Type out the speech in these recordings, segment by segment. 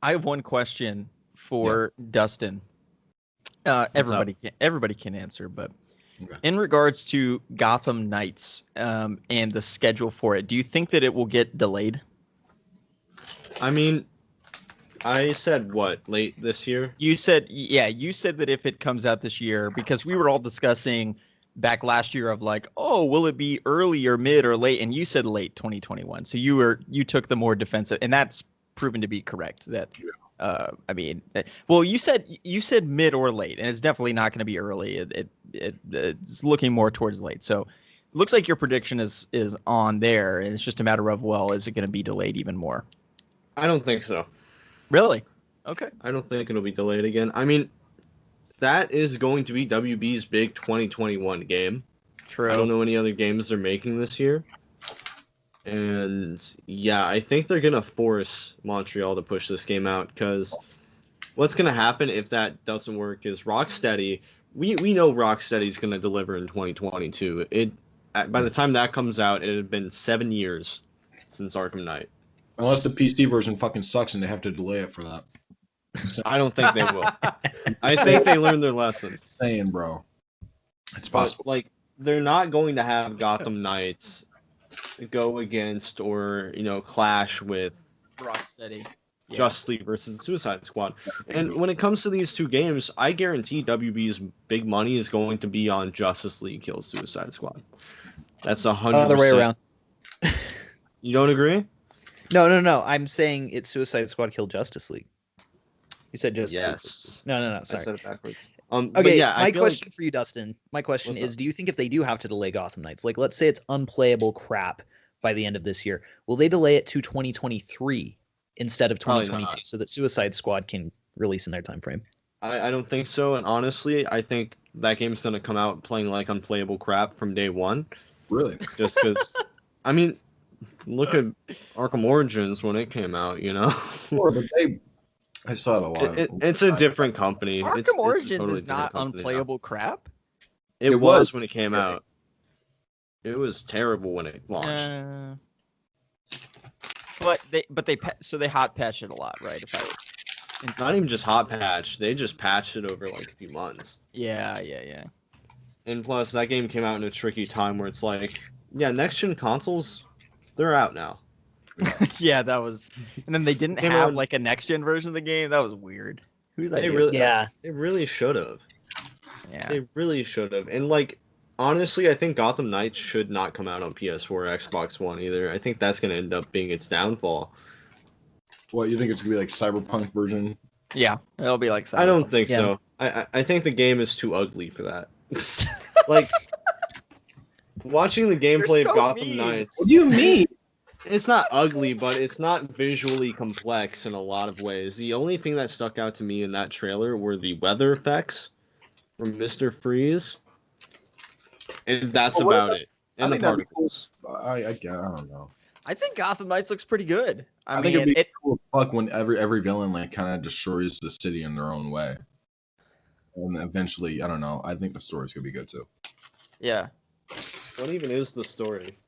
I have one question for Dustin. Everybody can answer, but in regards to Gotham Knights and the schedule for it, do you think that it will get delayed? I mean, I said what, late this year? You said that if it comes out this year, because we were all discussing back last year of like, oh, will it be early or mid or late? And you said late 2021. So you took the more defensive, and that's proven to be correct. That you said mid or late, and it's definitely not going to be early. It's looking more towards late. So it looks like your prediction is on there, and it's just a matter of, well, is it going to be delayed even more? I don't think so. Really? Okay. I don't think it'll be delayed again. I mean, that is going to be WB's big 2021 game. True. I don't know any other games they're making this year. And yeah, I think they're going to force Montreal to push this game out, because what's going to happen if that doesn't work is Rocksteady, we know Rocksteady's going to deliver in 2022. By the time that comes out, it had been 7 years since Arkham Knight. Unless the PC version fucking sucks and they have to delay it for that. I don't think they will. I think they learned their lesson. Saying, bro. It's possible. But, like, they're not going to have Gotham Knights go against or, clash with Rocksteady. Justice League versus Suicide Squad. And when it comes to these two games, I guarantee WB's big money is going to be on Justice League kills Suicide Squad. That's 100%. Other way around. You don't agree? No. I'm saying it's Suicide Squad killed Justice League. You said just yes. No. Sorry. I said it backwards. Okay, my question for you, Dustin. My question is, do you think if they do have to delay Gotham Knights, like let's say it's unplayable crap by the end of this year, will they delay it to 2023 instead of 2022 so that Suicide Squad can release in their time frame? I don't think so, and honestly, I think that game's going to come out playing like unplayable crap from day one. Really? Just because, I mean, look at Arkham Origins when it came out, Sure, but I saw it a lot. It's a different company. Arkham Origins totally is not unplayable crap. It was when it came out. It was terrible when it launched. But they hot patched it a lot, right? Not even just hot patch. They just patched it over like a few months. Yeah. And plus, that game came out in a tricky time where it's like, next gen consoles, they're out now. Yeah, that was, and then they didn't have like a next gen version of the game. That was weird. They really should have. Yeah, they really should have. And like, honestly, I think Gotham Knights should not come out on PS4 or Xbox One either. I think that's gonna end up being its downfall. What, you think it's gonna be like Cyberpunk version? Yeah, it'll be like Cyberpunk. I don't think so. I think the game is too ugly for that. Like, watching the gameplay of Gotham Knights. What do you mean? It's not ugly, but it's not visually complex in a lot of ways. The only thing that stuck out to me in that trailer were the weather effects from Mr. Freeze. And that's about it. And the particles. I don't know. I think Gotham Knights looks pretty good. I think it'd be cool as fuck when every villain like kind of destroys the city in their own way. And eventually, I don't know. I think the story's gonna be good too. Yeah. What even is the story?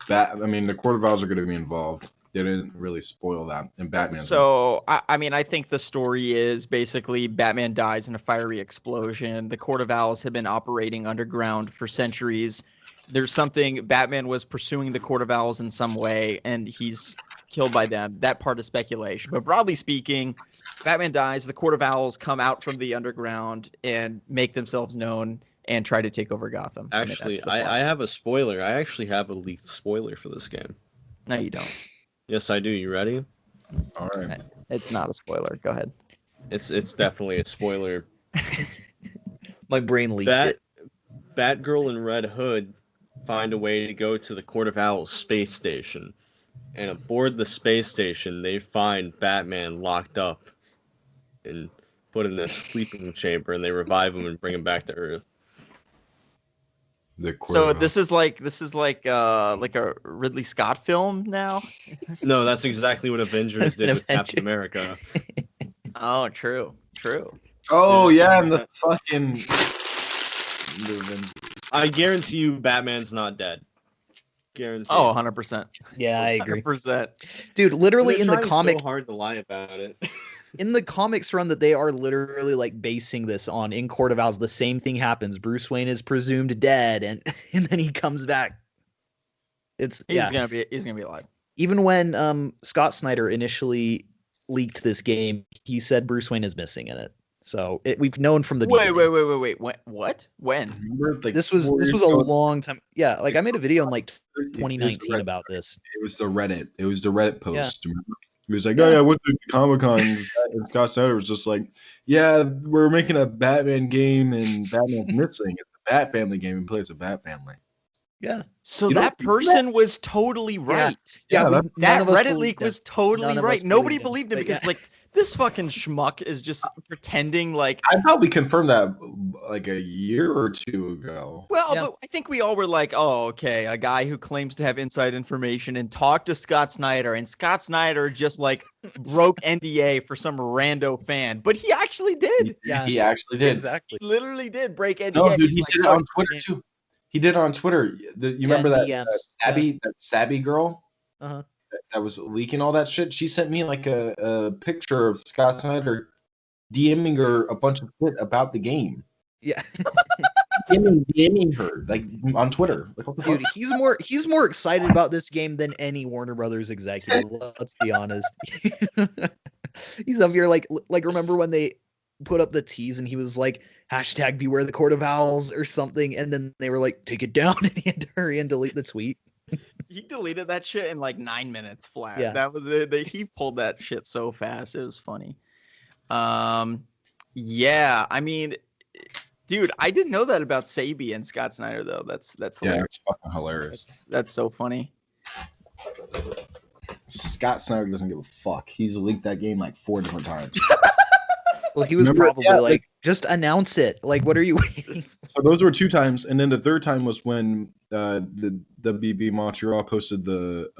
The Court of Owls are going to be involved. They didn't really spoil that in Batman. So, I think the story is basically Batman dies in a fiery explosion. The Court of Owls have been operating underground for centuries. There's something, Batman was pursuing the Court of Owls in some way, and he's killed by them. That part is speculation. But broadly speaking, Batman dies, the Court of Owls come out from the underground and make themselves known and try to take over Gotham. Actually, I have a spoiler. I actually have a leaked spoiler for this game. No, you don't. Yes, I do. You ready? All right. It's not a spoiler. Go ahead. It's definitely a spoiler. My brain leaked it. Batgirl and Red Hood find a way to go to the Court of Owls space station. And aboard the space station, they find Batman locked up and put in this sleeping chamber, and they revive him and bring him back to Earth. So this is like a Ridley Scott film now? No, that's exactly what Avengers did with Captain America. Oh, true. Oh yeah, and the fucking. I guarantee you, Batman's not dead. Guaranteed. Oh, 100%. Yeah, I agree. 100%. Dude, literally in the They're comic, so hard to lie about it. in the comics run that they are literally like basing this on in Court of Owls, the same thing happens. Bruce Wayne is presumed dead, and then he comes back. He's gonna be alive. Even when Scott Snyder initially leaked this game, he said Bruce Wayne is missing in it. So we've known from the beginning. Wait. What? When? Remember, like, This was a long time. Yeah, like I made a video in like 2019 about this. It was the Reddit. It was the Reddit post. Yeah. Remember? He was like, "Oh yeah, I went to Comic Con." And Scott Snyder was just like, "Yeah, we're making a Batman game, and Batman's missing. It's a Bat Family game, and plays a Bat Family." Yeah. So You that person was totally right. Yeah, that Reddit leak was totally right. Nobody believed him But because yeah. like this fucking schmuck is just pretending like. I probably confirmed that like a year or two ago. Well, Yeah. but I think we all were like, oh, okay, a guy who claims to have inside information and talked to Scott Snyder, and Scott Snyder just like broke NDA for some rando fan, but he actually did. Yeah. He actually did. Exactly. He literally did break NDA. No, dude, He's he like, did it "Sorry, on Twitter too. He did it on Twitter. You remember that DMs. that Sabby girl Uh-huh. that was leaking all that shit? She sent me like a picture of Scott Snyder DMing her a bunch of shit about the game. Yeah. DMing her like on Twitter. Like, what the Dude, fuck? he's more excited about this game than any Warner Brothers executive. Let's be honest. He's up here like remember when they put up the tease and he was like hashtag beware the Court of Owls or something, and then they were like take it down, and he had to hurry and delete the tweet. He deleted that shit in like 9 minutes flat. Yeah. That was it. He pulled that shit so fast. It was funny. Yeah, I mean, dude, I didn't know that about Sabi and Scott Snyder though. That's Yeah, hilarious. it's fucking hilarious. That's so funny. Scott Snyder doesn't give a fuck. He's leaked that game like 4 different times. Well, he was Remember- probably yeah, like, just announce it. Like, what are you waiting? So those were 2 times, and then the third time was when the WB Montreal posted the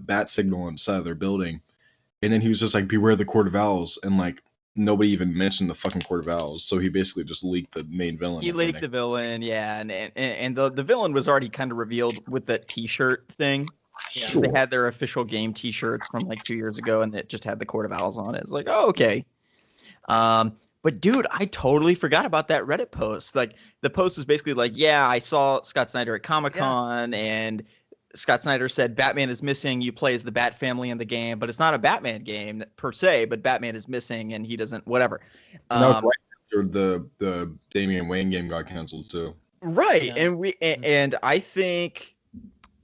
bat signal inside of their building, and then he was just like, "Beware the Court of Owls," and like nobody even mentioned the fucking Court of Owls. So he basically just leaked the main villain. He leaked the villain, yeah, and the villain was already kind of revealed with that T-shirt thing. Yeah, Sure. they had their official game T-shirts from like 2 years ago, and it just had the Court of Owls on it. It's like, oh, okay. But dude, I totally forgot about that Reddit post. Like the post was basically like, yeah, I saw Scott Snyder at Comic-Con, and Scott Snyder said Batman is missing. You play as the Bat Family in the game, but it's not a Batman game per se. But Batman is missing, and he doesn't. Whatever. And that was right after the Damian Wayne game got canceled too. Right, Yeah. and and I think,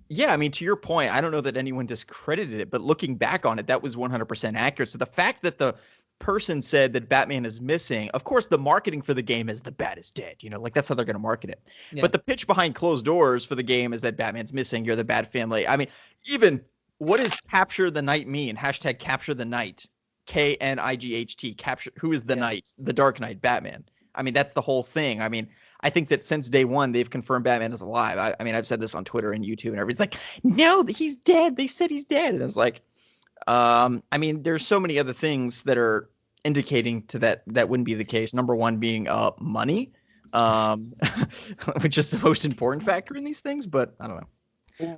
yeah, I mean, to your point, I don't know that anyone discredited it, but looking back on it, that was 100% accurate. So the fact that the person said that Batman is missing, of course, the marketing for the game is the Bat is dead. You know, like that's how they're going to market it. Yeah. But the pitch behind closed doors for the game is that Batman's missing. You're the Bat Family. I mean, even what does capture the night mean? Hashtag capture the night. KNIGHT. Capture. Who is the night? The Dark Knight. Batman. I mean, that's the whole thing. I mean, I think that since day one, they've confirmed Batman is alive. I mean, I've said this on Twitter and YouTube, and everybody's like, no, he's dead. They said he's dead. And I was like, I mean, there's so many other things that are indicating to that wouldn't be the case. Number one being money, which is the most important factor in these things. But I don't know.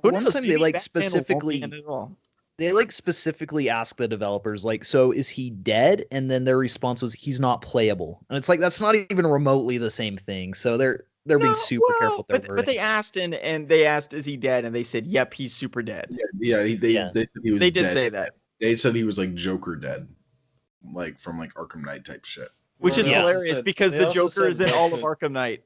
Who One knows? time Maybe they like Batman won't be specifically in it at all. they like specifically ask the developers like, so is he dead? And then their response was he's not playable. And it's like that's not even remotely the same thing. So they're being super careful with their but they asked and they asked, is he dead? And they said, yep, he's super dead. Yeah, they said he was They did dead. say that. They said he was like Joker dead, like from like Arkham Knight type shit. Which is They also hilarious said- because they the also Joker is said in all of Red Hood. Arkham Knight.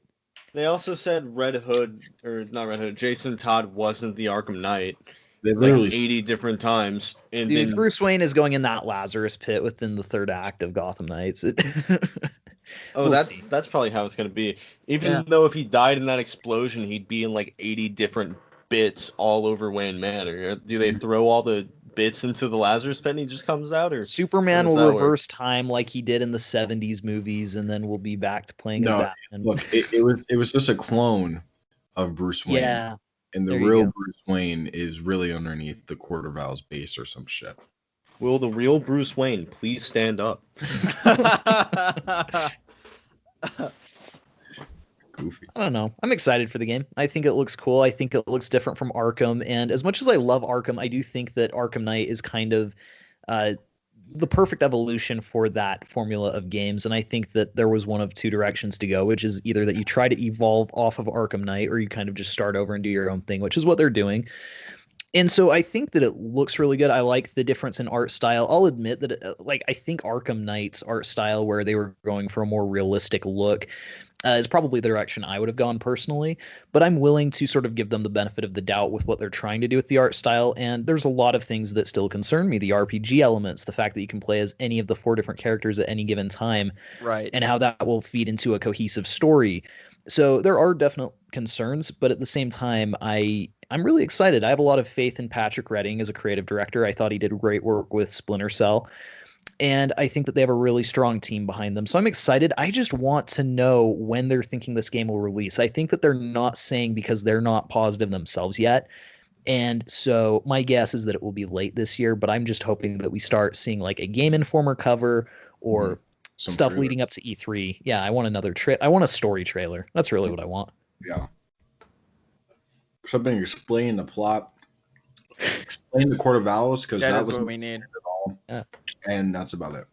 They also said Red Hood, or not Red Hood, Jason Todd wasn't the Arkham Knight They like literally 80 different times. And Dude, then Bruce Wayne is going in that Lazarus pit within the third act of Gotham Knights. oh, we'll see. that's probably how it's gonna be. Even Yeah. though if he died in that explosion, he'd be in like 80 different bits all over Wayne Manor. Do they throw all the bits into the Lazarus pit and he just comes out, or Superman How does will that work? reverse time like he did in the 70s movies, and then we'll be back to playing as No, Batman. look. It was just a clone of Bruce Wayne. Yeah. And the there you real go. Bruce Wayne is really underneath the Court of Owls base or some shit. will the real Bruce Wayne please stand up? goofy. I don't know. I'm excited for the game. I think it looks cool. I think it looks different from Arkham. And as much as I love Arkham, I do think that Arkham Knight is kind of the perfect evolution for that formula of games. And I think that there was one of two directions to go, which is either that you try to evolve off of Arkham Knight or you kind of just start over and do your own thing, which is what they're doing. And so I think that it looks really good. I like the difference in art style. I'll admit that, I think Arkham Knight's art style, where they were going for a more realistic look, is probably the direction I would have gone personally. But I'm willing to sort of give them the benefit of the doubt with what they're trying to do with the art style. And there's a lot of things that still concern me. The RPG elements, the fact that you can play as any of the 4 different characters at any given time, Right. and how that will feed into a cohesive story. So there are definite concerns, but at the same time, I'm really excited. I have a lot of faith in Patrick Redding as a creative director. I thought he did great work with Splinter Cell, and I think that they have a really strong team behind them. So I'm excited. I just want to know when they're thinking this game will release. I think that they're not saying because they're not positive themselves yet. And so my guess is that it will be late this year, but I'm just hoping that we start seeing like a Game Informer cover or stuff trailer. leading up to E3. Yeah, I want another I want a story trailer. That's really what I want. Yeah. Something explain the plot, explain the Court of Owls, because That that is was what we need. at all, Yeah. and that's about it.